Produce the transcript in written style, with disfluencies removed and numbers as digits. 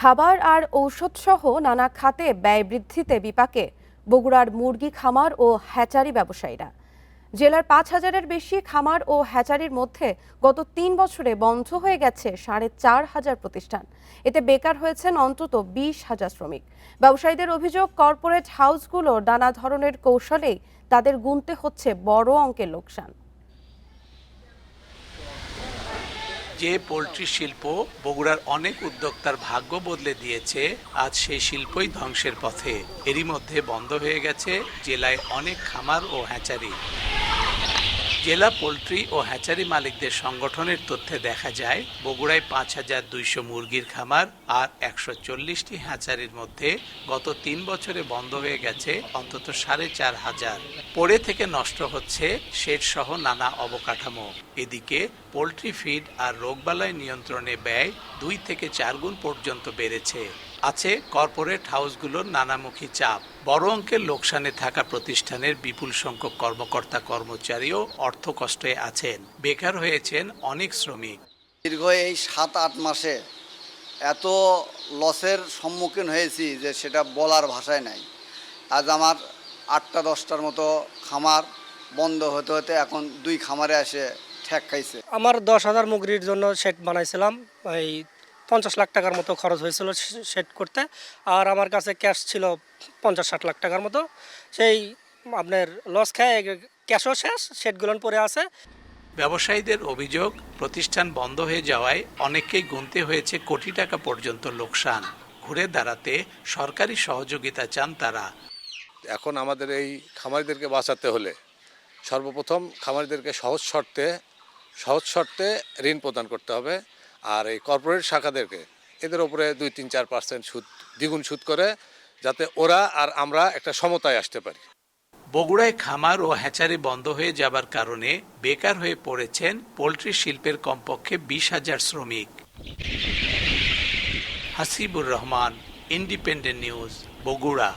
খাবার আর ঔষধসহ নানা খাতে ব্যয় বৃদ্ধিতে বিপাকে বগুড়ার মুরগি খামার ও হ্যাচারি ব্যবসায়ীরা। জেলার ৫,০০০-এর বেশি খামার ও হ্যাচারির মধ্যে গত ৩ বছরে বন্ধ হয়ে গেছে ৪,৫০০ প্রতিষ্ঠান। এতে বেকার হয়েছেন অন্তত ২০,০০০ শ্রমিক। ব্যবসায়ীদের অভিযোগ, কর্পোরেট হাউসগুলোর নানা ধরনের কৌশলেই তাদের গুনতে হচ্ছে বড় অঙ্কের লোকসান। যে পোলট্রি শিল্প বগুড়ার অনেক উদ্যোক্তার ভাগ্য বদলে দিয়েছে, আজ সেই শিল্পই ধ্বংসের পথে। এরই মধ্যে বন্ধ হয়ে গেছে জেলায় অনেক খামার ও হ্যাচারি। জেলা পোলট্রি ও হ্যাচারি মালিকদের সংগঠনের তথ্যে দেখা যায়, বগুড়ায় ৫,২০০ মুরগির খামার আর ১৪০টি হ্যাচারির মধ্যে গত ৩ বছরে বন্ধ হয়ে গেছে অন্তত ৪,৫০০। পড়ে থেকে নষ্ট হচ্ছে শেড সহ নানা অবকাঠামো। এদিকে পোলট্রি ফিড আর রোগবালাই নিয়ন্ত্রণে ব্যয় ২ থেকে ৪ গুণ পর্যন্ত বেড়েছে। আছে কর্পোরেট হাউসগুলোর নানামুখী চাপ। বড় অঙ্কের লোকসানে থাকা প্রতিষ্ঠানের বিপুল সংখ্যক কর্মকর্তা কর্মচারীও অর্থকষ্টে আছেন। বেকার হয়েছেন অনেক শ্রমিক। দীর্ঘ এই ৭-৮ মাসে এত লসের সম্মুখীন হয়েছি যে সেটা বলার ভাষায় নাই। আজ আমার ৮টা-১০টার মতো খামার বন্ধ হতে হতে এখন ২ খামারে এসে ঠেক খাইছে। আমার ১০,০০০ মুরগির জন্য শেড বানাইছিলাম, এই ৫০ লাখ টাকার মতো খরচ হয়েছিল শেড করতে। আর আমার কাছে ক্যাশ ছিল ৫০-৬০ লাখ টাকার মতো। সেই আপনার লস খায়, ক্যাশও শেষ, শেডগুলো পরে আছে। ব্যবসায়ীদের অভিযোগ, প্রতিষ্ঠান বন্ধ হয়ে যাওয়ায় অনেককেই গুনতে হয়েছে কোটি টাকা পর্যন্ত লোকসান। ঘুরে দাঁড়াতে সরকারি সহযোগিতা চান তারা। এখন আমাদের এই খামারিদেরকে বাঁচাতে হলে সর্বপ্রথম খামারিদেরকে সহজ শর্তে ঋণ প্রদান করতে হবে। আর এই কর্পোরেট শাখাদেরকে এদের উপরে ২-৩-৪% সুদ, দ্বিগুণ সুদ করে, যাতে ওরা আর আমরা একটা সমতায় আসতে পারি। বগুড়ায় খামার ও হ্যাচারি বন্ধ হয়ে যাবার কারণে বেকার হয়ে পড়েছেন পোলট্রি শিল্পের কমপক্ষে ২০,০০০ শ্রমিক। Hasibur Rahman, independent news, Bogura.